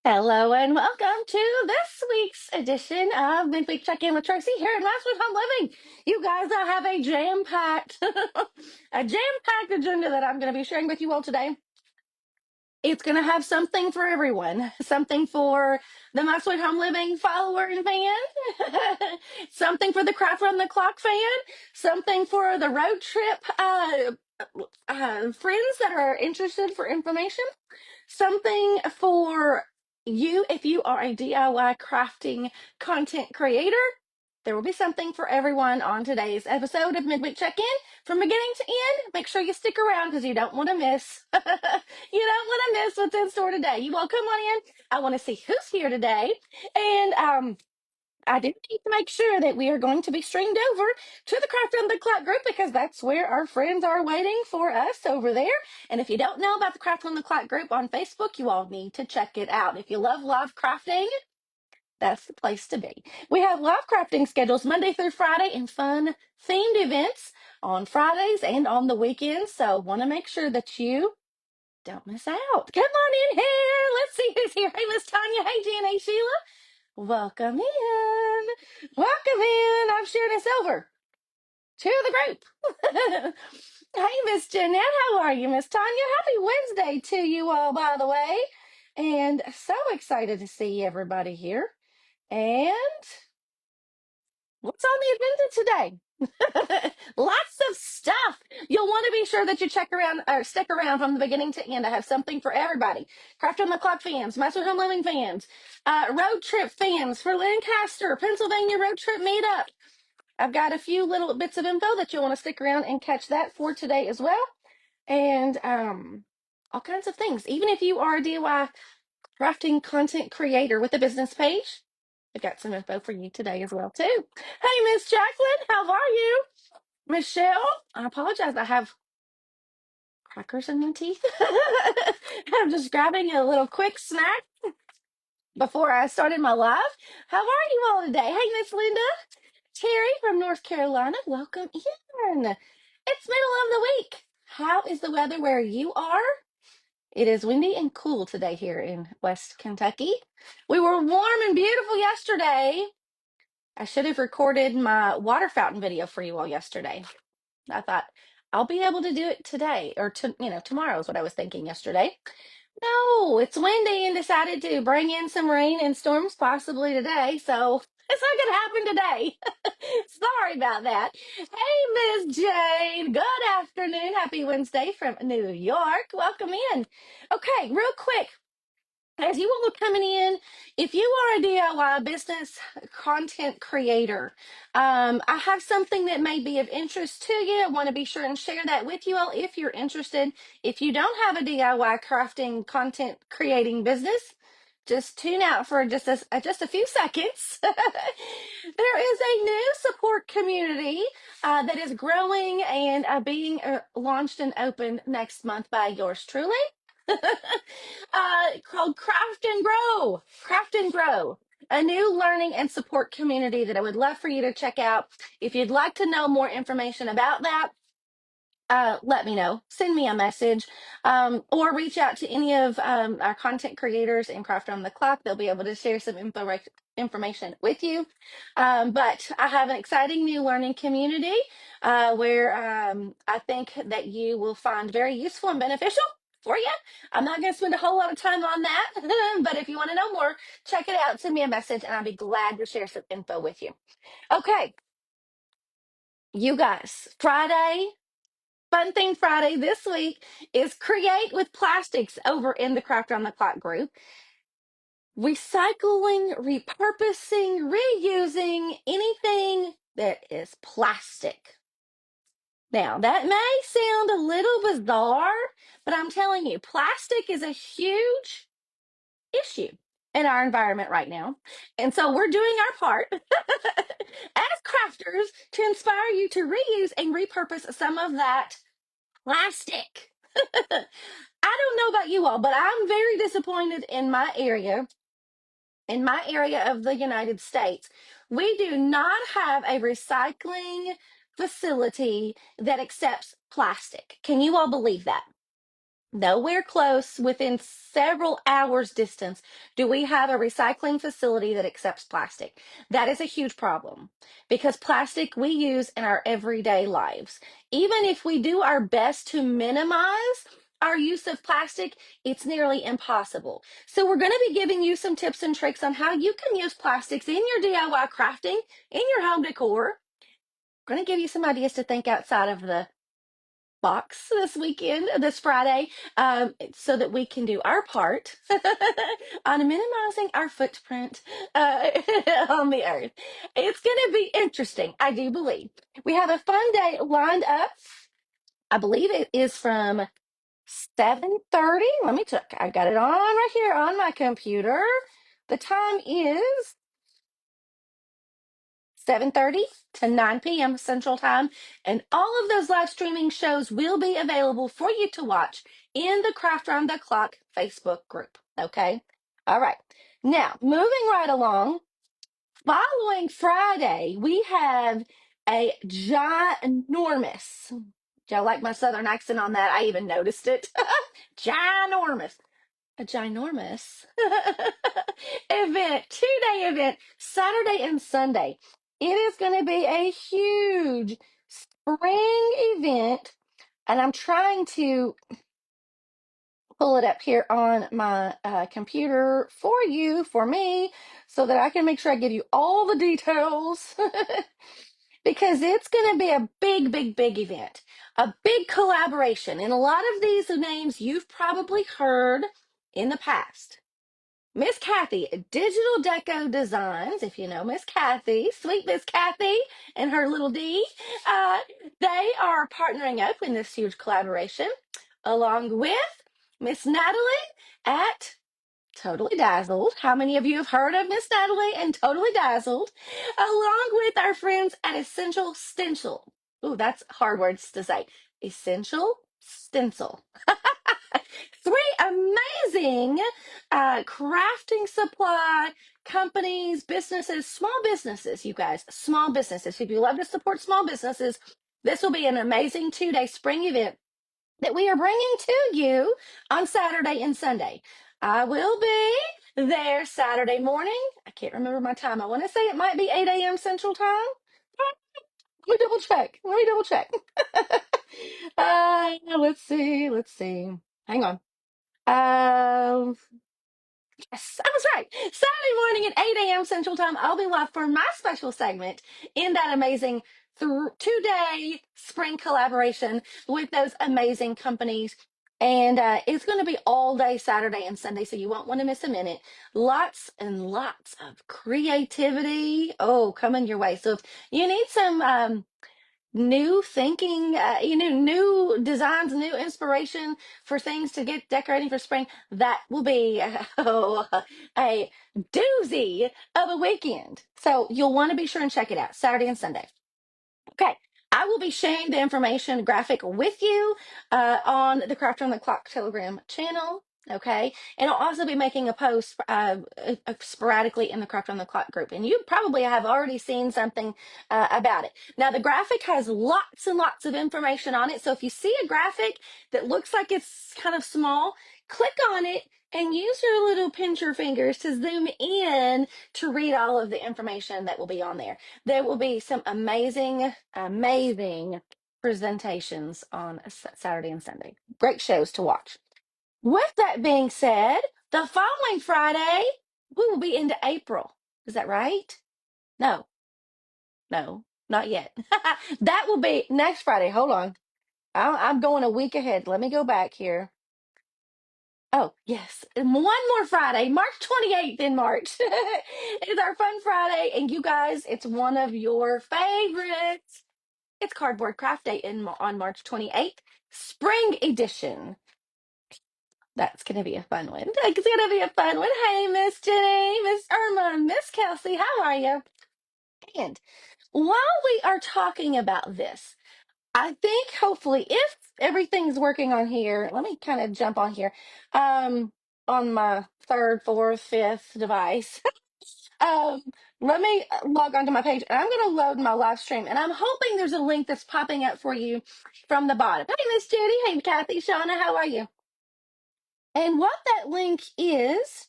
Hello and welcome to this week's edition of Midweek Check-In with Tracey here at MySweetHomeLiving. You guys, I have a jam-packed, a jam-packed agenda that I'm going to be sharing with you all today. It's going to have something for everyone. Something for the My Sweet Home Living follower and fan. Something for the Craft Run the Clock fan. Something for the road trip friends that are interested for information. Something for you if you are a DIY crafting content creator. There will be something for everyone on today's episode of Midweek Check-In. From beginning to end, make sure you stick around because you don't want to miss. You don't want to miss what's in store today. You all come on in. I want to see who's here today. And I do need to make sure that we are going to be streamed over to the Craft on the Clock group because that's where our friends are waiting for us over there. And if you don't know about the Craft on the Clock group on Facebook, you all need to check it out. If you love live crafting, that's the place to be. We have live crafting schedules Monday through Friday and fun themed events on Fridays and on the weekends. So want to make sure that you don't miss out. Come on in here. Let's see who's here. Hey, Miss Tanya. Hey, Jan. Hey, Sheila. Welcome in. Welcome in. I'm sharing us over to the group. Hey, Miss Jeanette. How are you, Miss Tanya? Happy Wednesday to you all, by the way. And so excited to see everybody here. And what's on the agenda today? Lots of stuff. You'll want to be sure that you check around or stick around from the beginning to end. I have something for everybody. Craft on the Clock fans, Master Home Living fans, road trip fans for Lancaster, Pennsylvania road trip meetup. I've got a few little bits of info that you'll want to stick around and catch that for today as well. And all kinds of things. Even if you are a DIY crafting content creator with a business page, I've got some info for you today as well, too. Hey, Miss Jacqueline, how are you? Michelle, I apologize. I have crackers in my teeth. I'm just grabbing a little quick snack before I started my live. How are you all today? Hey, Miss Linda, Terry from North Carolina, welcome in. It's middle of the week. How is the weather where you are? It is windy and cool today here in West Kentucky. We were warm and beautiful yesterday. I should have recorded my water fountain video for you all yesterday. I thought I'll be able to do it today or tomorrow is what I was thinking yesterday. No, it's windy and decided to bring in some rain and storms possibly today. So it's not going to happen today. Sorry about that. Hey, Miss Jane. Good afternoon. Happy Wednesday from New York. Welcome in. Okay, real quick. As you all are coming in, if you are a DIY business content creator, I have something that may be of interest to you. I want to be sure and share that with you all if you're interested. If you don't have a DIY crafting content creating business, just tune out for just a few seconds. There is a new support community that is growing and being launched and opened next month by yours truly. Called Craft and Grow. Craft and Grow, a new learning and support community that I would love for you to check out. If you'd like to know more information about that, let me know. Send me a message or reach out to any of our content creators in Craft on the Clock. They'll be able to share some information with you. But I have an exciting new learning community where I think that you will find very useful and beneficial for you. I'm not going to spend a whole lot of time on that, but if you want to know more, check it out. Send me a message and I'll be glad to share some info with you. Okay, you guys, Fun Thing Friday this week is Create with Plastics over in the Craft on the Clock group. Recycling, repurposing, reusing anything that is plastic. Now, that may sound a little bizarre, but I'm telling you, plastic is a huge issue in our environment right now. And so we're doing our part as crafters to inspire you to reuse and repurpose some of that plastic. I don't know about you all, but I'm very disappointed in my area of the United States. We do not have a recycling facility that accepts plastic. Can you all believe that? Nowhere close, within several hours distance, do we have a recycling facility that accepts plastic. That is a huge problem because plastic we use in our everyday lives. Even if we do our best to minimize our use of plastic, it's nearly impossible. So we're going to be giving you some tips and tricks on how you can use plastics in your DIY crafting, in your home decor. We're going to give you some ideas to think outside of the box this weekend, this Friday, so that we can do our part on minimizing our footprint uh, on the earth. It's going to be interesting, I do believe. We have a fun day lined up. I believe it is from 7:30. Let me check. I got it on right here on my computer. The time is 7:30 to 9 p.m. Central Time. And all of those live streaming shows will be available for you to watch in the Craft Round the Clock Facebook group. Okay. All right. Now, moving right along, following Friday, we have a ginormous, y'all like my Southern accent on that? I even noticed it. Ginormous, a ginormous event, 2-day event, Saturday and Sunday. It is going to be a huge spring event, and I'm trying to pull it up here on my computer for you, for me, so that I can make sure I give you all the details. Because it's going to be a big, big, big event, a big collaboration. And a lot of these names you've probably heard in the past. Miss Kathy, Digital Deco Designs, if you know Miss Kathy, sweet Miss Kathy and her little D, uh, they are partnering up in this huge collaboration along with Miss Natalie at Totally Dazzled. How many of you have heard of Miss Natalie and Totally Dazzled? Along with our friends at Essential Stencil. Ooh, that's hard words to say. Essential Stencil. Three amazing crafting supply companies, businesses, small businesses, you guys, small businesses. If you love to support small businesses, this will be an amazing 2-day spring event that we are bringing to you on Saturday and Sunday. I will be there Saturday morning. I can't remember my time. I want to say it might be 8 a.m. Central Time. Let me double check. Let me double check. Let's see. Let's see. Hang on. Um, yes, I was right. Saturday morning at 8 a.m. Central Time, I'll be live for my special segment in that amazing 2-day spring collaboration with those amazing companies. And it's going to be all day Saturday and Sunday, so you won't want to miss a minute. Lots and lots of creativity. Oh, coming your way. So if you need some new thinking, new designs, new inspiration for things to get decorating for spring, that will be a doozy of a weekend. So you'll want to be sure and check it out Saturday and Sunday. Okay. I will be sharing the information graphic with you on the Craft on the Clock Telegram channel. Okay. And I'll also be making a post sporadically in the Craft on the Clock group. And you probably have already seen something about it. Now, the graphic has lots and lots of information on it. So if you see a graphic that looks like it's kind of small, click on it and use your little pincher fingers to zoom in to read all of the information that will be on there. There will be some amazing, amazing presentations on Saturday and Sunday. Great shows to watch. With that being said, the following Friday, we will be into April. Is that right? No, no, not yet. That will be next Friday. Hold on. I'm going a week ahead. Let me go back here. Oh, yes. And one more Friday, March 28th in March. It's our fun Friday. And you guys, it's one of your favorites. It's Cardboard Craft Day on March 28th, Spring Edition. That's going to be a fun one. It's going to be a fun one. Hey, Miss Jenny, Miss Irma, Miss Kelsey, how are you? And while we are talking about this, I think hopefully if everything's working on here, let me kind of jump on here on my third, fourth, fifth device. Um, Let me log onto my page and I'm going to load my live stream. And I'm hoping there's a link that's popping up for you from the bottom. Hey, Miss Judy. Hey, Kathy, Shauna, how are you? And what that link is,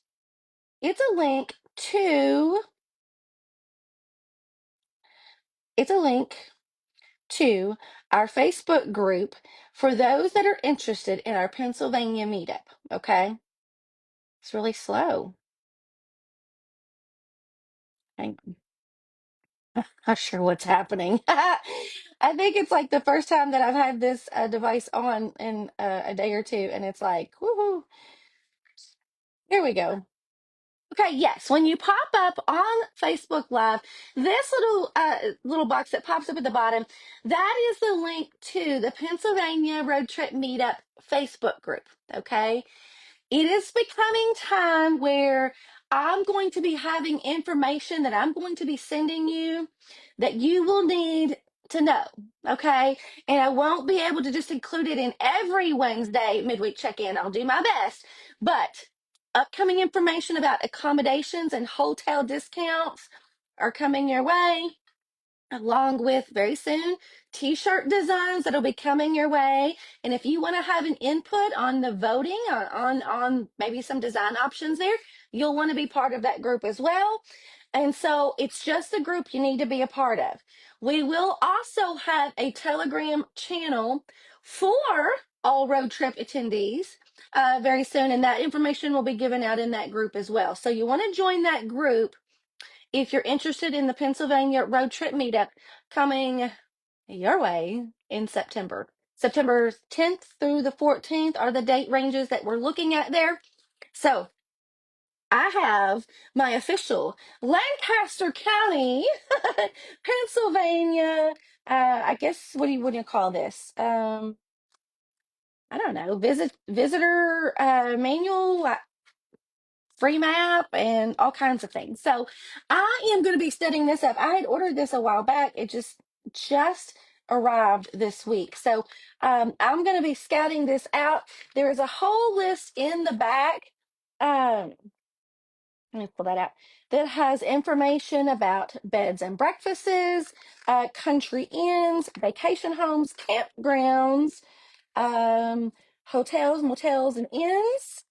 it's a link to it's a link to our Facebook group for those that are interested in our Pennsylvania meetup. Okay. It's really slow. I'm not sure what's happening. I think it's like the first time that I've had this device on in a day or two, and it's like, woohoo. Here we go. Okay, yes. When you pop up on Facebook Live, this little box that pops up at the bottom, that is the link to the Pennsylvania Road Trip Meetup Facebook group. Okay. It is becoming time where I'm going to be having information that I'm going to be sending you that you will need to know. Okay. And I won't be able to just include it in every Wednesday midweek check in. I'll do my best. But upcoming information about accommodations and hotel discounts are coming your way, along with very soon t-shirt designs that'll be coming your way. And if you want to have an input on the voting on maybe some design options there, you'll want to be part of that group as well. And so it's just a group you need to be a part of. We will also have a Telegram channel for all road trip attendees very soon, and that information will be given out in that group as well. So you want to join that group if you're interested in the Pennsylvania road trip meetup coming your way in September. September 10th through the 14th are the date ranges that we're looking at there. So I have my official Lancaster County, Pennsylvania. I guess what do you call this? I don't know. Visitor manual, free map, and all kinds of things. So I am going to be setting this up. I had ordered this a while back. It just arrived this week. So I'm going to be scouting this out. There is a whole list in the back. Um, Let me pull that out. That has information about beds and breakfasts, country inns, vacation homes, campgrounds, hotels, motels, and inns,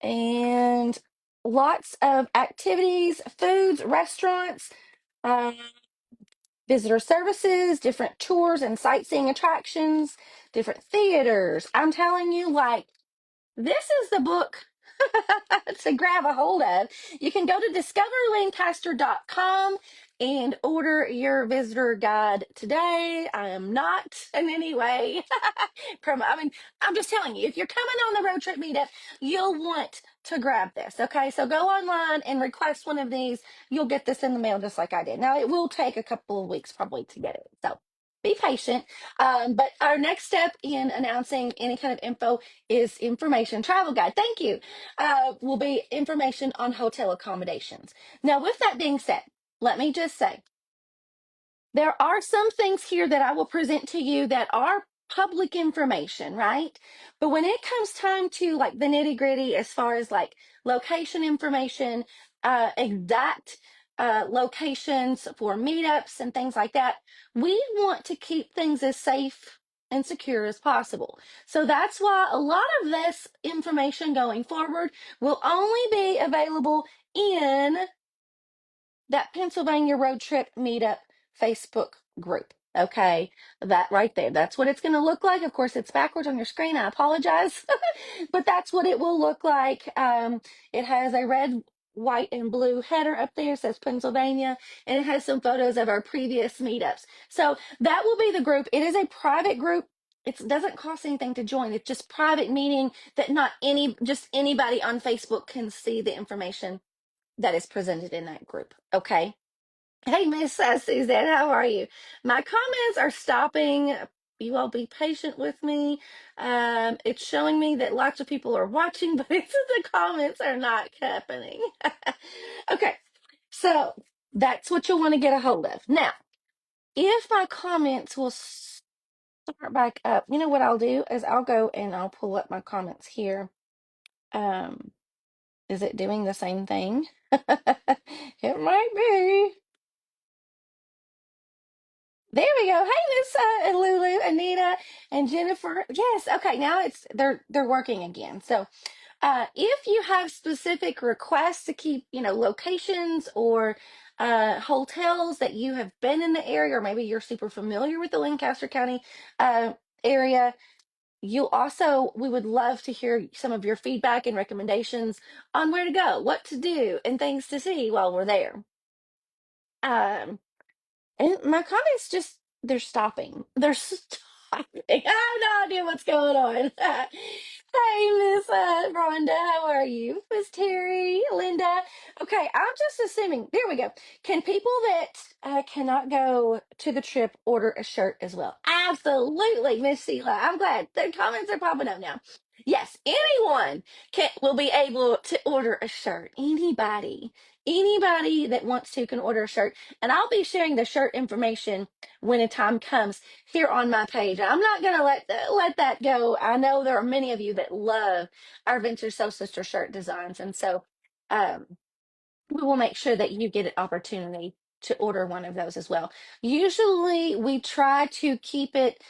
and lots of activities, foods, restaurants, uh, visitor services, different tours and sightseeing attractions, different theaters. I'm telling you, like, this is the book to grab a hold of. You can go to discoverlancaster.com and order your visitor guide today. I am not in any way I'm just telling you, if you're coming on the road trip meetup, you'll want to grab this. Okay, so go online and request one of these. You'll get this in the mail just like I did. Now, it will take a couple of weeks probably to get it. So be patient. But our next step in announcing any kind of info is information travel guide. Thank you. Will be information on hotel accommodations. Now, with that being said, let me just say there are some things here that I will present to you that are public information, right? But when it comes time to like the nitty gritty, as far as like location information, exact locations for meetups and things like that, we want to keep things as safe and secure as possible. So that's why a lot of this information going forward will only be available in that Pennsylvania road trip meetup Facebook group. Okay, that right there. That's what it's going to look like. Of course, it's backwards on your screen. I apologize, but that's what it will look like. It has a red, white, and blue header up there. It says Pennsylvania, and it has some photos of our previous meetups. So that will be the group. It is a private group. It doesn't cost anything to join. It's just private, meaning that not just anybody on Facebook can see the information that is presented in that group. Okay. Hey, Miss Suzanne, how are you? My comments are stopping. You all be patient with me. It's showing me that lots of people are watching, but it's the comments are not happening. Okay, so that's what you'll want to get a hold of. Now, if my comments will start back up, you know what I'll do is I'll go and I'll pull up my comments here. Um, is it doing the same thing? It might be. There we go. Hey, Miss Lulu, Anita, and Jennifer. Yes. Okay. Now they're working again. So, If you have specific requests to keep, locations or hotels that you have been in the area, or maybe you're super familiar with the Lancaster County uh, area, we would love to hear some of your feedback and recommendations on where to go, what to do, and things to see while we're there. Um, and my comments just, they're stopping. They're stopping. I have no idea what's going on. Hey, Miss Rhonda, how are you? Miss Terry, Linda. Okay, I'm just assuming. There we go. Can people that cannot go to the trip order a shirt as well? Absolutely, Miss Sheila. I'm glad the comments are popping up now. Yes, anyone will be able to order a shirt. Anybody that wants to can order a shirt, and I'll be sharing the shirt information when a time comes here on my page. I'm not going to let that go. I know there are many of you that love our Vintage Soul Sister shirt designs, and so um, we will make sure that you get an opportunity to order one of those as well. Usually we try to keep it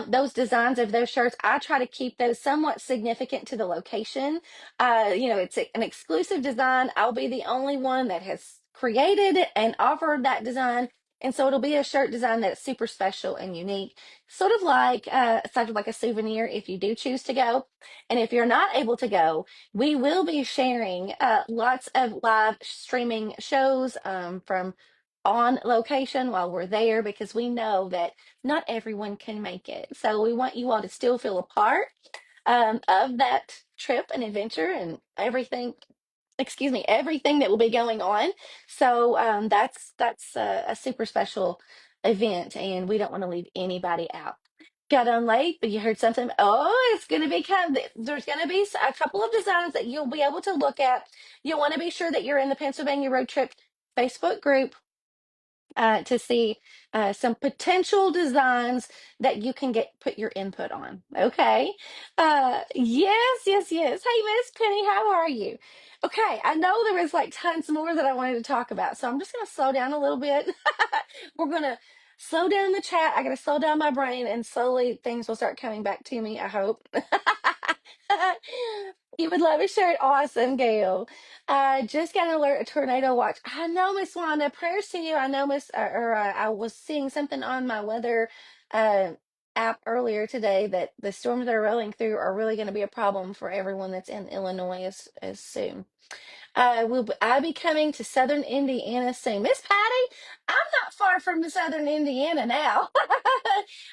those designs of those shirts, I try to keep those somewhat significant to the location. It's an exclusive design. I'll be the only one that has created and offered that design. And so it'll be a shirt design that's super special and unique, sort of like a souvenir if you do choose to go. And if you're not able to go, we will be sharing lots of live streaming shows from on location while we're there, because we know that not everyone can make it. So we want you all to still feel a part of that trip and adventure and everything. Excuse me, everything that will be going on. So that's a super special event, and we don't want to leave anybody out. Got on late, but you heard something. Oh, it's going to be there's going to be a couple of designs that you'll be able to look at. You'll want to be sure that you're in the Pennsylvania Road Trip Facebook group to see some potential designs that you can put your input on. Okay. Yes. Hey, Miss Penny, how are you? Okay, I know there was like tons more that I wanted to talk about, so I'm just going to slow down a little bit. We're going to slow down the chat. I got to slow down my brain, and slowly things will start coming back to me, I hope. You would love a shirt. Awesome, Gail. Just got an alert, a tornado watch. I know, Miss Wanda. Prayers to you. I know, I was seeing something on my weather uh, app earlier today that the storms that are rolling through are really going to be a problem for everyone that's in Illinois as soon. I'll be coming to Southern Indiana soon. Miss Patty, I'm not far from the Southern Indiana now.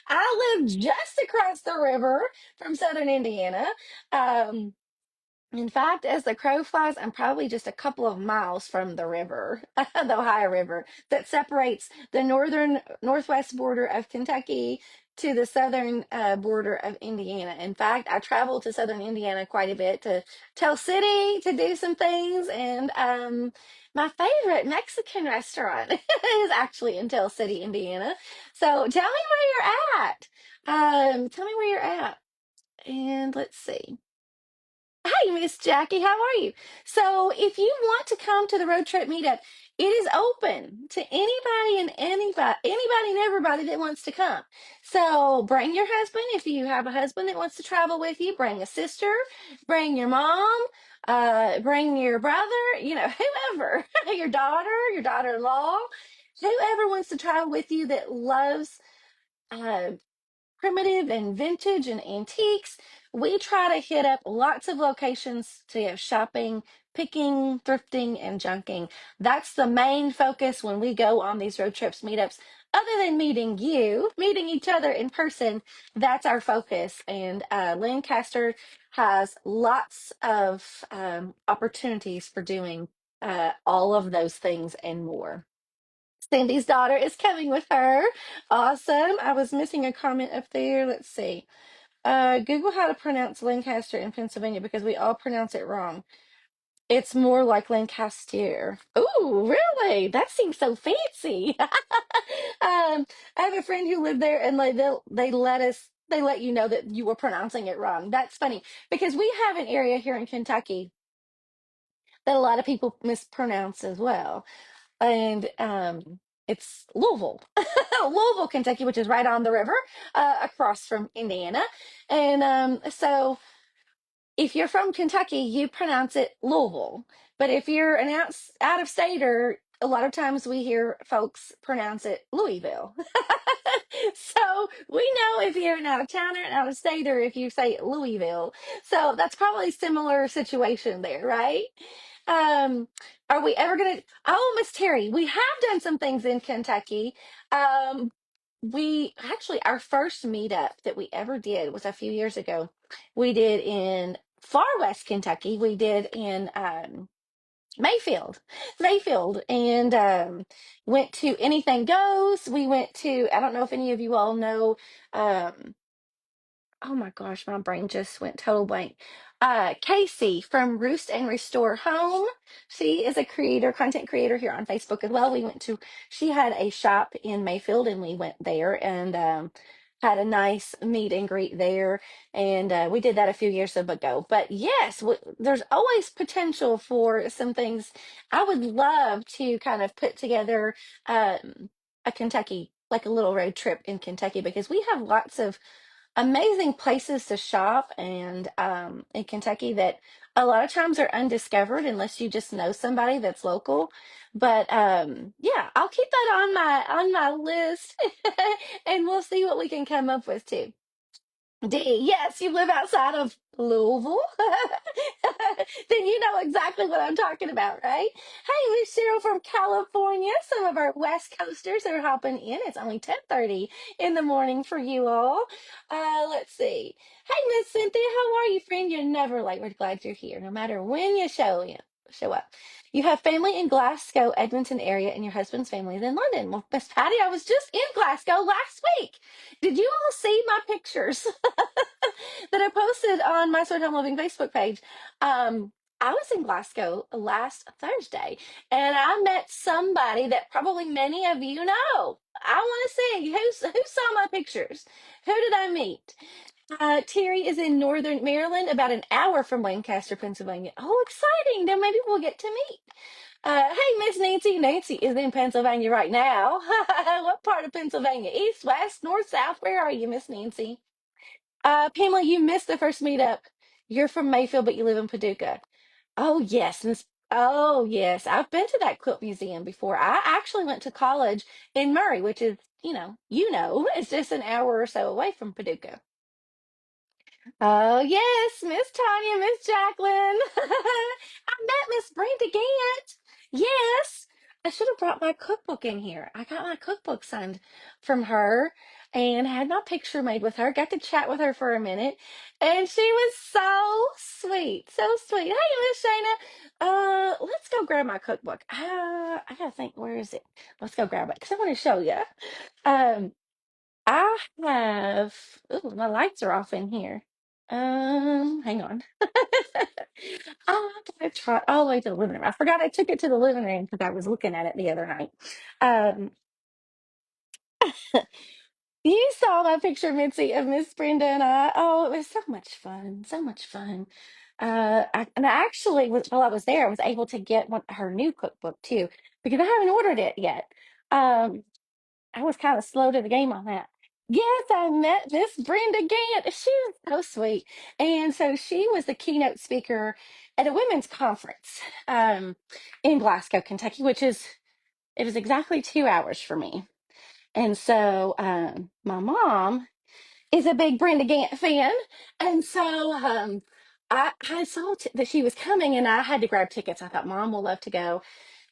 I live just across the river from Southern Indiana. Um, in fact, as the crow flies, I'm probably just a couple of miles from the river, the Ohio River, that separates the northwest border of Kentucky to the southern border of Indiana. In fact, I travel to southern Indiana quite a bit to Tell City to do some things, and my favorite Mexican restaurant is actually in Tell City, Indiana. So tell me where you're at. Tell me where you're at, and let's see. Hi, Miss Jackie. How are you? So, if you want to come to the road trip meetup, it is open to anybody and everybody that wants to come. So, bring your husband if you have a husband that wants to travel with you. Bring a sister. Bring your mom. Bring your brother. Whoever. Your daughter-in-law, whoever wants to travel with you that loves uh, primitive and vintage and antiques. We try to hit up lots of locations to have shopping, picking, thrifting, and junking. That's the main focus when we go on these road trips, meetups. Other than meeting each other in person, that's our focus. And Lancaster has lots of opportunities for doing all of those things and more. Cindy's daughter is coming with her. Awesome. I was missing a comment up there. Let's see. Google how to pronounce Lancaster in Pennsylvania because we all pronounce it wrong. It's more like Lancaster. Oh, really? That seems so fancy. I have a friend who lived there, and they let you know that you were pronouncing it wrong. That's funny because we have an area here in Kentucky that a lot of people mispronounce as well, and it's Louisville, Louisville, Kentucky, which is right on the river across from Indiana. And so if you're from Kentucky, you pronounce it Louisville. But if you're an out of stater, a lot of times we hear folks pronounce it Louisville. So we know if you're an out of towner and out of stater if you say Louisville. So that's probably a similar situation there, right? Um, are we ever gonna? Oh, Miss Terry, we have done some things in Kentucky. We actually, our first meetup that we ever did was a few years ago. We did in far west Kentucky. We did in Mayfield, Mayfield, and went to Anything Goes. We went to, I don't know if any of you all know, um, oh my gosh, my brain just went total blank. Casey from Roost and Restore Home. She is a creator, content creator here on Facebook as well. She had a shop in Mayfield and we went there and had a nice meet and greet there. And we did that a few years ago. But yes, there's always potential for some things. I would love to kind of put together a Kentucky, like a little road trip in Kentucky, because we have lots of amazing places to shop and in Kentucky that a lot of times are undiscovered unless you just know somebody that's local. But yeah, I'll keep that on my list and we'll see what we can come up with too. D, yes, you live outside of Louisville. Then you know exactly what I'm talking about, right? Hey, Miss Cheryl from California. Some of our West Coasters are hopping in. It's only 10:30 in the morning for you all. Let's see. Hey, Miss Cynthia, how are you, friend? You're never late. We're glad you're here, no matter when you show up. You have family in Glasgow, Edmonton area, and your husband's family is in London. Well, Miss Patty, I was just in Glasgow last week. Did you all see my pictures that I posted on my Sweet Home Living Facebook page? I was in Glasgow last Thursday and I met somebody that probably many of you know. I want to see who saw my pictures. Who did I meet? Terry is in Northern Maryland, about an hour from Lancaster, Pennsylvania. Oh, exciting! Then maybe we'll get to meet. Hey, Miss Nancy. Nancy is in Pennsylvania right now. What part of Pennsylvania? East, west, north, south? Where are you, Miss Nancy? Pamela, you missed the first meetup. You're from Mayfield, but you live in Paducah. Oh, yes. Oh, yes. I've been to that quilt museum before. I actually went to college in Murray, which is, it's just an hour or so away from Paducah. Oh, yes, Miss Tanya, Miss Jacqueline. I met Miss Brenda Gant. Yes. I should have brought my cookbook in here. I got my cookbook signed from her and had my picture made with her. Got to chat with her for a minute. And she was so sweet. So sweet. Hey, Miss Shayna. Let's go grab my cookbook. I gotta think, where is it? Let's go grab it because I want to show you. Um, I have, ooh, my lights are off in here. Hang on. I gotta try all the way to the living room. I forgot I took it to the living room because I was looking at it the other night. Um, you saw my picture, Mitzi, of Miss Brenda and I. Oh, it was so much fun. So much fun. And I actually while I was there, I was able to get her new cookbook too, because I haven't ordered it yet. Um, I was kind of slow to the game on that. Yes, I met Miss Brenda Gant. She was so sweet. And so she was the keynote speaker at a women's conference in Glasgow, Kentucky, it was exactly 2 hours for me. And so my mom is a big Brenda Gant fan. And so I saw that she was coming and I had to grab tickets. I thought mom will love to go.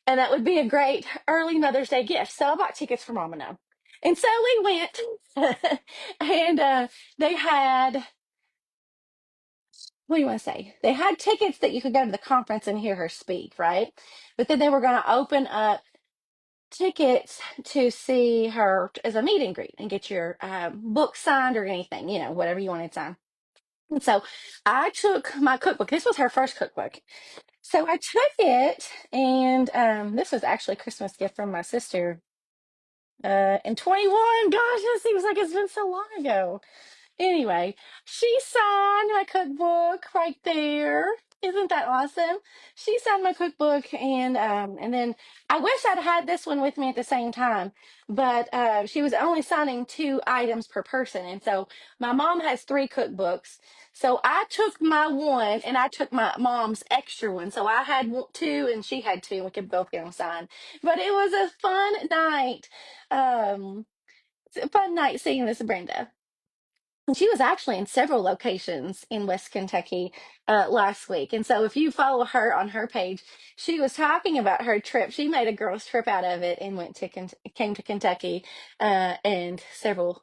And that would be a great early Mother's Day gift. So I bought tickets for Mom and I. And so we went, and they had, what do you want to say? They had tickets that you could go to the conference and hear her speak, right? But then they were going to open up tickets to see her as a meet and greet and get your book signed or anything, whatever you wanted signed. And so I took my cookbook. This was her first cookbook. So I took it, and this was actually a Christmas gift from my sister in 21. Gosh, it seems like it's been so long ago. Anyway, she signed my cookbook right there. Isn't that awesome? She signed my cookbook, and then I wish I'd had this one with me at the same time, but she was only signing 2 items per person, and so my mom has 3 cookbooks. So I took my one, and I took my mom's extra one. So I had 2, and she had 2, and we could both get them signed. But it was a fun night. It's a fun night seeing this Brenda. And she was actually in several locations in West Kentucky last week. And so if you follow her on her page, she was talking about her trip. She made a girls' trip out of it and came to Kentucky and several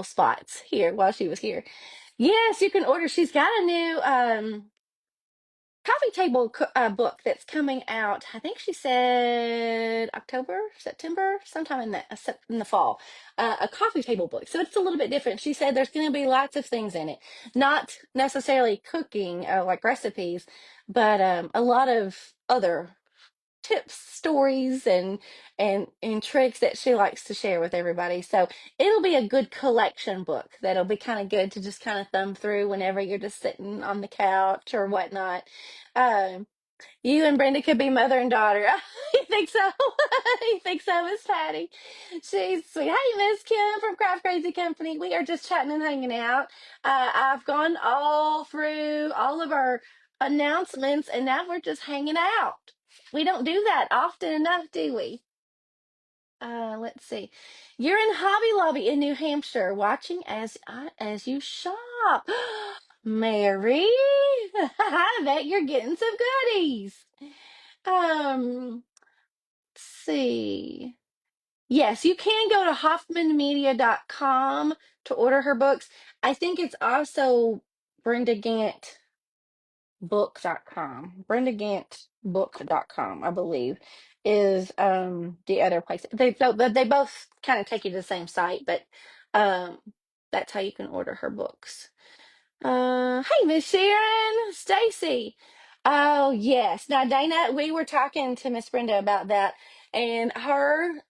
spots here while she was here. Yes, you can order. She's got a new coffee table book that's coming out. I think she said October, September, sometime in the fall. A coffee table book, so it's a little bit different. She said there's going to be lots of things in it, not necessarily cooking like recipes, but a lot of other tips, stories, and tricks that she likes to share with everybody. So it'll be a good collection book that'll be kind of good to just kind of thumb through whenever you're just sitting on the couch or whatnot. Um, you and Brenda could be mother and daughter. You think so? You think so, Miss Patty? She's sweet. Hey, Miss Kim from Craft Crazy Company. We are just chatting and hanging out. I've gone all through all of our announcements, and now we're just hanging out. We don't do that often enough, do we? Let's see. You're in Hobby Lobby in New Hampshire, watching as you shop. Mary, I bet you're getting some goodies. Let's see. Yes, you can go to hoffmanmedia.com to order her books. I think it's also Brenda Gant book.com. Brenda Gant book.com, I believe, is the other place. They both kind of take you to the same site, but um that's how you can order her books. Hey, Miss Sharon, Stacy. Oh, yes. Now, Dana, we were talking to Miss Brenda about that, and her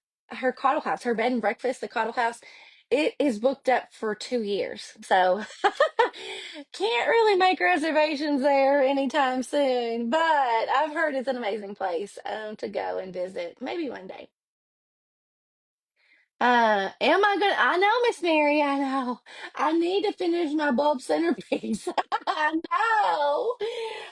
Caudle House, her bed and breakfast, the Caudle House, it is booked up for 2 years. So can't really make reservations there anytime soon. But I've heard it's an amazing place to go and visit. Maybe one day. Am I gonna? I know, Miss Mary. I know. I need to finish my bulb centerpiece. I know.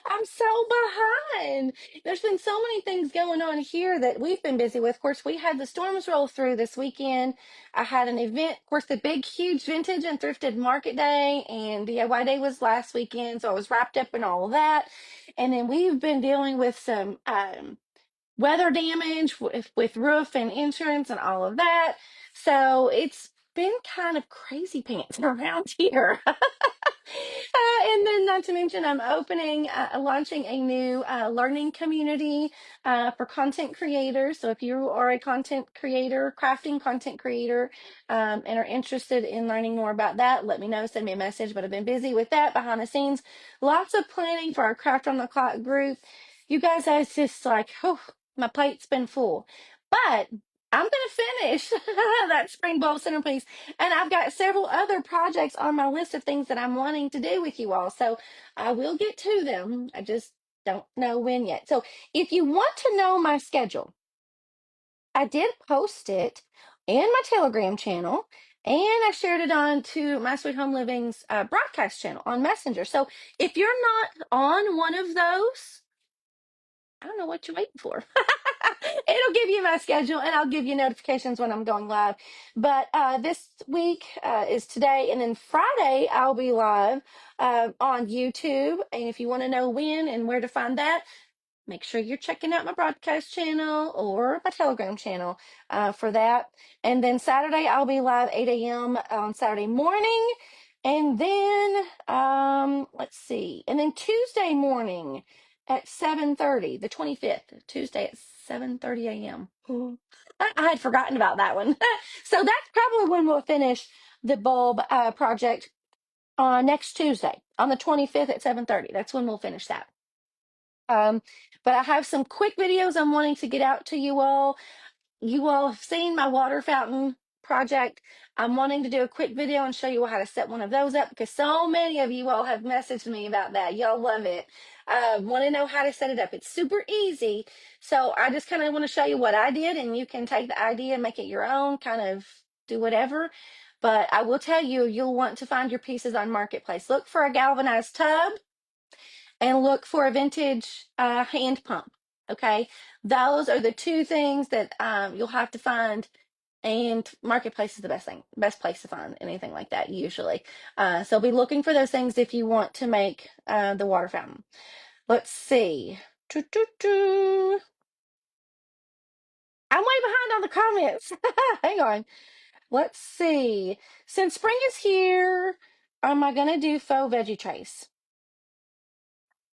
I'm so behind. There's been so many things going on here that we've been busy with. Of course, we had the storms roll through this weekend. I had an event, of course, the big, huge vintage and thrifted market day and DIY day was last weekend, so I was wrapped up in all of that. And then we've been dealing with some weather damage with roof and insurance and all of that. So it's been kind of crazy pants around here. And then, not to mention, I'm launching a new learning community for content creators. So, if you are a content creator, crafting content creator, and are interested in learning more about that, let me know. Send me a message. But I've been busy with that behind the scenes. Lots of planning for our Craft on the Clock group. You guys, I was just like, oh, my plate's been full. But I'm going to finish that spring bowl centerpiece. And I've got several other projects on my list of things that I'm wanting to do with you all. So I will get to them. I just don't know when yet. So if you want to know my schedule, I did post it in my Telegram channel. And I shared it on to My Sweet Home Living's broadcast channel on Messenger. So if you're not on one of those, I don't know what you're waiting for. It'll give you my schedule and I'll give you notifications when I'm going live. But this week is today, and then Friday I'll be live on YouTube. And if you want to know when and where to find that, make sure you're checking out my broadcast channel or my Telegram channel for that. And then Saturday, I'll be live 8 a.m. on Saturday morning. And then, let's see. And then Tuesday morning at 7:30, the 25th, Tuesday at 7:30 a.m. I had forgotten about that one. So that's probably when we'll finish the bulb project next Tuesday on the 25th at 7:30. That's when we'll finish that. Um, but I have some quick videos I'm wanting to get out to you all. You all have seen my water fountain project. I'm wanting to do a quick video and show you how to set one of those up because so many of you all have messaged me about that. Y'all love it. want to know how to set it up. It's super easy. So I just kind of want to show you what I did, and you can take the idea and make it your own, kind of do whatever. But I will tell you, you'll want to find your pieces on Marketplace. Look for a galvanized tub and look for a vintage hand pump. Okay, those are the two things that you'll have to find. And Marketplace is the best place to find anything like that usually. So be looking for those things if you want to make the water fountain. Let's see. I'm way behind on the comments. Hang on. Let's see. Since spring is here, am I gonna do faux veggie trays?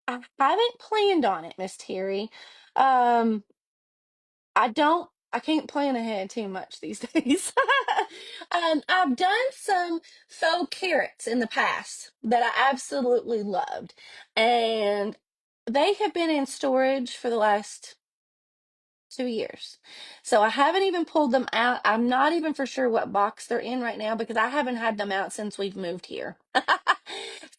I haven't planned on it, Miss Terry. Um, I can't plan ahead too much these days. I've done some faux carrots in the past that I absolutely loved, and they have been in storage for the last 2 years. So I haven't even pulled them out. I'm not even for sure what box they're in right now because I haven't had them out since we've moved here.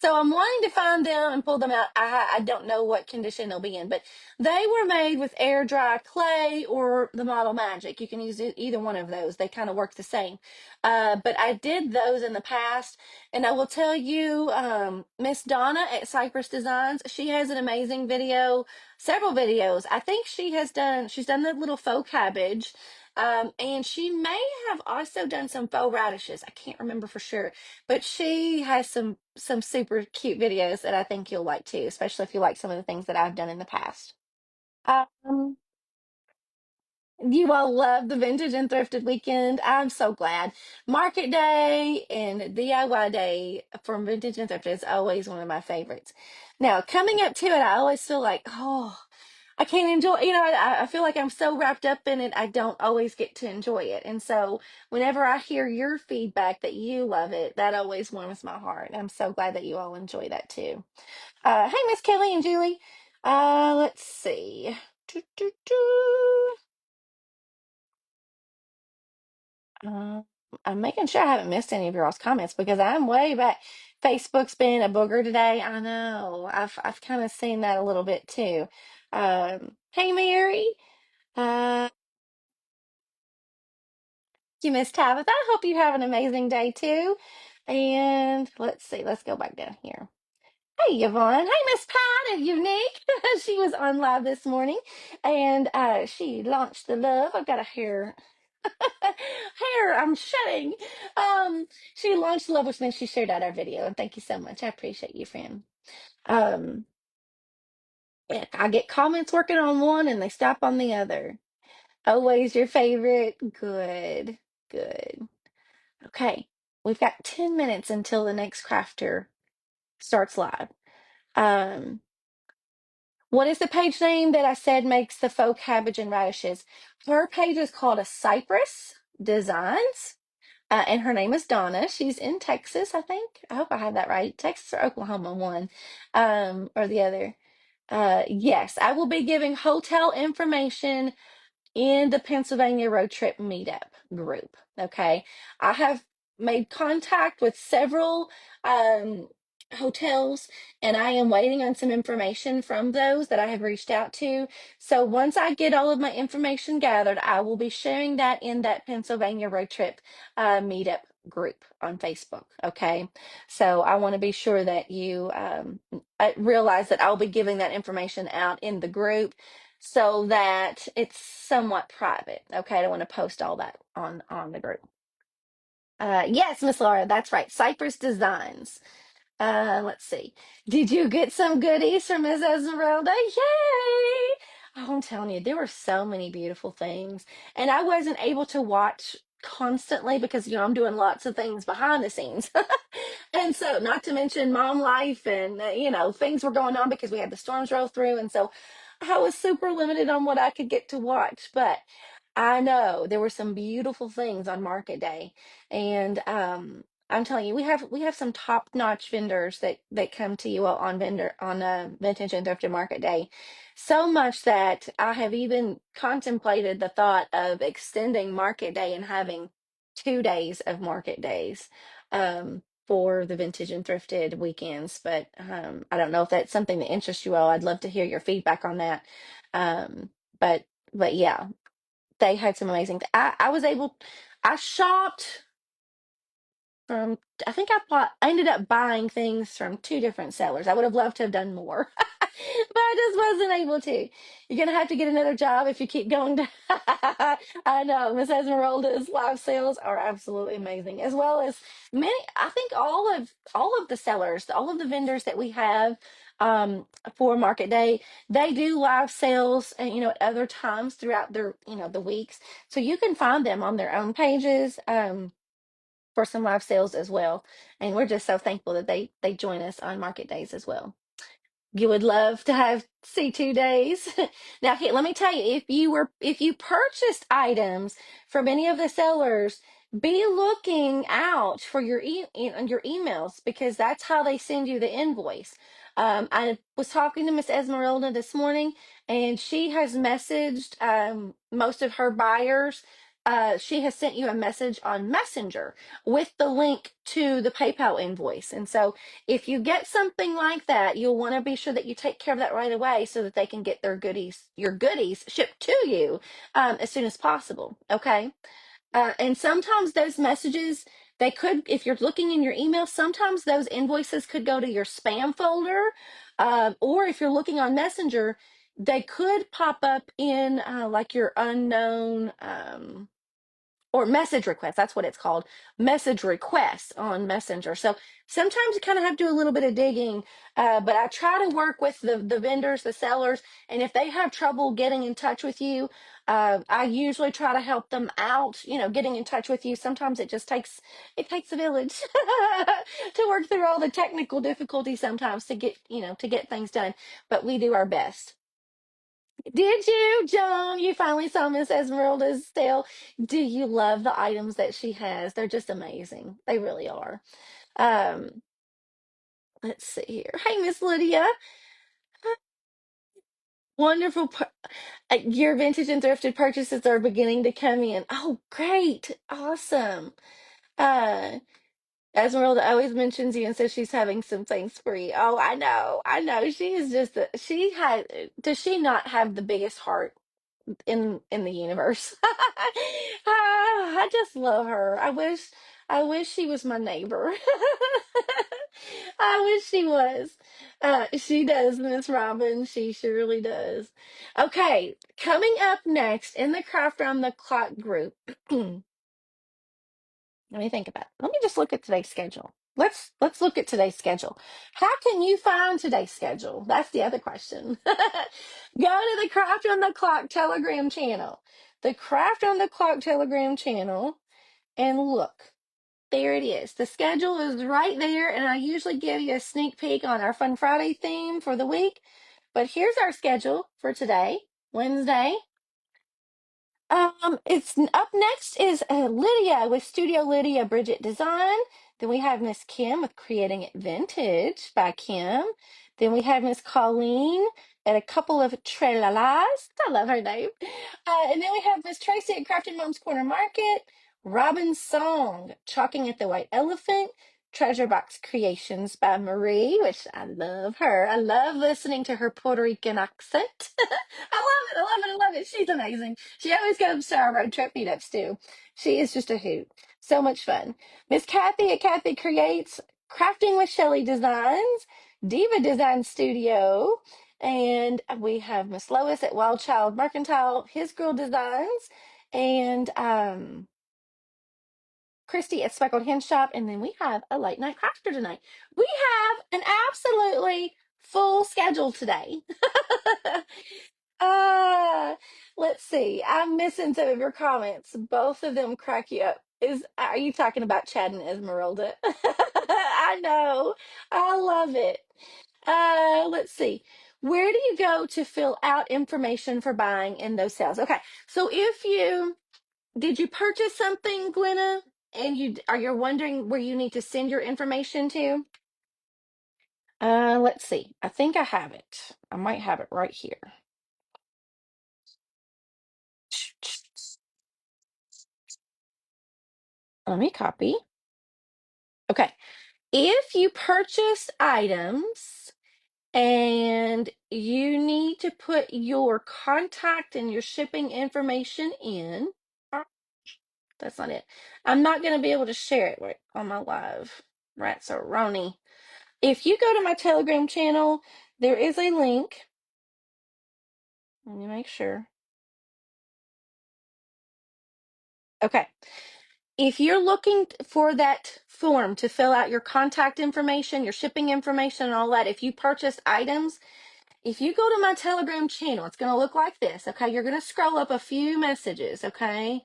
So I'm wanting to find them and pull them out. I don't know what condition they'll be in, but they were made with air dry clay or the Model Magic. You can use either one of those. They kind of work the same. But I did those in the past, and I will tell you, Miss Donna at Cypress Designs, she has an amazing video, several videos. I think she's done the little faux cabbage. And she may have also done some faux radishes. I can't remember for sure, but she has some super cute videos that I think you'll like too, especially if you like some of the things that I've done in the past. Um, you all love the vintage and thrifted weekend. I'm so glad. Market day and DIY day from vintage and thrifted is always one of my favorites. Now, coming up to it, I always feel like, oh, I can't enjoy, I feel like I'm so wrapped up in it, I don't always get to enjoy it. And so whenever I hear your feedback that you love it, that always warms my heart. I'm so glad that you all enjoy that too. Hey, Miss Kelly and Julie. Let's see. Doo, doo, doo. Uh, I'm making sure I haven't missed any of your all's comments because I'm way back. Facebook's been a booger today. I know. I've kind of seen that a little bit too. Hey, Mary. Uh, you, Miss Tabitha. I hope you have an amazing day too. And let's see. Let's go back down here. Hey, Yvonne. Hey, Miss Pat at Unique. She was on live this morning, and she launched the love. I've got a hair. I'm shedding. Um, she launched love with me. She shared out our video, and thank you so much. I appreciate you, friend. Um, yeah, I get comments working on one, and they stop on the other. Always your favorite. Good, good. Okay, we've got 10 minutes until the next crafter starts live. Um, what is the page name that I said makes the faux cabbage and radishes? Her page is called a Cypress Designs. And her name is Donna. She's in Texas, I think. I hope I have that right. Texas or Oklahoma, one or the other. Yes, I will be giving hotel information in the Pennsylvania road trip meetup group. Okay. I have made contact with several hotels, and I am waiting on some information from those that I have reached out to. So once I get all of my information gathered, I will be sharing that in that Pennsylvania road trip meetup group on Facebook. Okay. So I want to be sure that you realize that I'll be giving that information out in the group so that it's somewhat private. Okay, I don't want to post all that on the group. Yes, Miss Laura, that's right. Cypress Designs. Let's see. Did you get some goodies from Ms. Esmeralda? Yay! Oh, I'm telling you, there were so many beautiful things, and I wasn't able to watch constantly because I'm doing lots of things behind the scenes. And so, not to mention mom life and things were going on because we had the storms roll through, and so I was super limited on what I could get to watch. But I know there were some beautiful things on market day, and I'm telling you, we have some top-notch vendors that come to you all on vintage and thrifted market day. So much that I have even contemplated the thought of extending market day and having 2 days of market days. for the vintage and thrifted weekends, but I don't know if that's something that interests you all. I'd love to hear your feedback on that. Um, but but yeah, they had some amazing. I was able. I shopped from. I think I ended up buying things from two different sellers. I would have loved to have done more, but I just wasn't able to. You're gonna have to get another job if you keep going to. I know Miss Esmeralda's live sales are absolutely amazing, as well as many. I think all of the sellers, all of the vendors that we have um for market day, they do live sales, and at other times throughout their the weeks, so you can find them on their own pages. For some live sales as well. And we're just so thankful that they join us on market days as well. You would love to have C2 days. Now, here, let me tell you, if you purchased items from any of the sellers, be looking out for your emails, because that's how they send you the invoice. I was talking to Miss Esmeralda this morning, and she has messaged most of her buyers. She has sent you a message on Messenger with the link to the PayPal invoice. And so if you get something like that, you'll want to be sure that you take care of that right away, so that they can get your goodies shipped to you as soon as possible. Okay. And sometimes those messages, they could, if you're looking in your email, sometimes those invoices could go to your spam folder. Or if you're looking on Messenger, they could pop up in like your unknown. Or message requests. That's what it's called. Message requests on Messenger. So sometimes you kind of have to do a little bit of digging, but I try to work with the vendors, the sellers, and if they have trouble getting in touch with you, I usually try to help them out. Getting in touch with you. Sometimes it takes a village to work through all the technical difficulties sometimes to get things done. But we do our best. Did you, John? You finally saw Miss Esmeralda's sale. Do you love the items that she has? They're just amazing. They really are. Um, let's see here. Hey, Miss Lydia. Wonderful. Your vintage and thrifted purchases are beginning to come in. Oh, great. Awesome. Uh, Esmeralda always mentions you and says she's having some things for you. Oh, I know. I know. She is does she not have the biggest heart in the universe? I just love her. I wish she was my neighbor. I wish she was. She does, Miss Robin. She surely does. Okay, coming up next in the Craft Round the Clock group. Let me think about it. Let me just look at today's schedule. Let's look at today's schedule. How can you find today's schedule? That's the other question. Go to the Craft on the Clock Telegram channel. The Craft on the Clock Telegram channel, and look. There it is. The schedule is right there, and I usually give you a sneak peek on our Fun Friday theme for the week. But here's our schedule for today, Wednesday. It's up next is Lydia with Studio Lydia Bridget Design. Then we have Miss Kim with Creating It Vintage by Kim. Then we have Miss Colleen and a couple of tralalas. I love her name. And then we have Miss Tracy at Crafting Mom's Corner Market. Robin's Song, Chalking at the White Elephant. Treasure Box Creations by Marie, which I love her. I love listening to her Puerto Rican accent. I love it. I love it. I love it. She's amazing. She always comes to our road trip meetups too. She is just a hoot. So much fun. Miss Kathy at Kathy Creates, Crafting with Shelley Designs, Diva Design Studio, and we have Miss Lois at Wild Child Mercantile, His Girl Designs, and Christy at Speckled Hen Shop, and then we have a late night crafter tonight. We have an absolutely full schedule today. Uh, let's see. I'm missing some of your comments. Both of them crack you up. Are you talking about Chad and Esmeralda? I know. I love it. Let's see. Where do you go to fill out information for buying in those sales? Okay. So if you did you purchase something, Glenna, and you're wondering where you need to send your information to? Let's see. I think I have it. I might have it right here. Let me copy. Okay. If you purchase items and you need to put your contact and your shipping information in, that's not it. I'm not going to be able to share it right on my live. Right, so Roni. If you go to my Telegram channel, there is a link. Let me make sure. Okay. If you're looking for that form to fill out your contact information, your shipping information, and all that, if you purchase items, if you go to my Telegram channel, it's going to look like this. Okay. You're going to scroll up a few messages. Okay.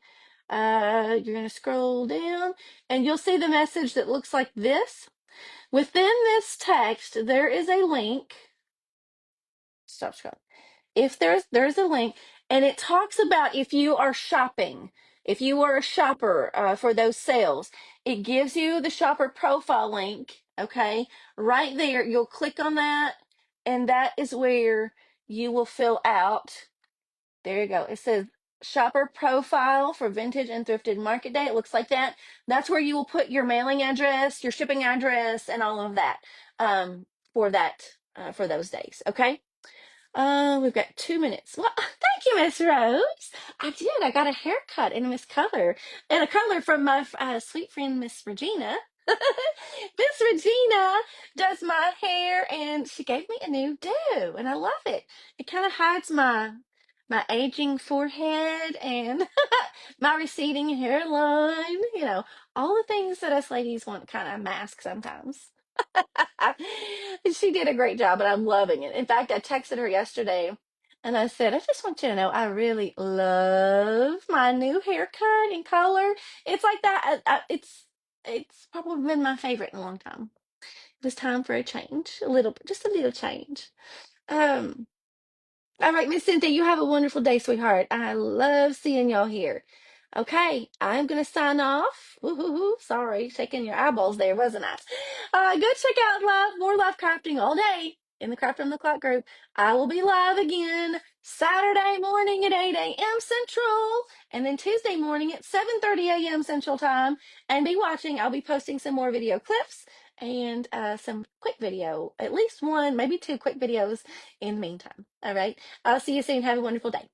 You're going to scroll down and you'll see the message that looks like this. Within this text, there is a link. Stop scrolling. If there's a link, and it talks about if you are shopping, if you are a shopper for those sales, it gives you the shopper profile link. Okay, right there, you'll click on that, and that is where you will fill out. There you go. It says shopper profile for vintage and thrifted market day. It looks like that. That's where you will put your mailing address, your shipping address, and all of that for that for those days. Okay. We've got 2 minutes. Well, thank you, Miss Rose. I did. I got a haircut in Miss Color, and a color from my sweet friend Miss Regina. Miss Regina does my hair, and she gave me a new do, and I love it. It kind of hides my aging forehead and my receding hairline. You know, all the things that us ladies want to kind of mask sometimes. She did a great job, and I'm loving it. In fact, I texted her yesterday and I said, I just want you to know I really love my new haircut and color. It's like that. It's probably been my favorite in a long time. It was time for a change, a little, just a little change. Um, all right, Miss Cynthia, you have a wonderful day, sweetheart. I love seeing y'all here. Okay, I'm gonna sign off. Woo-hoo-hoo. Sorry, shaking your eyeballs there, wasn't I? Go check out more love crafting all day in the Craft on the Clock group. I will be live again Saturday morning at 8 a.m. Central, and then Tuesday morning at 7:30 a.m. Central Time. And be watching. I'll be posting some more video clips and some quick video, at least one, maybe two quick videos in the meantime. All right. I'll see you soon. Have a wonderful day.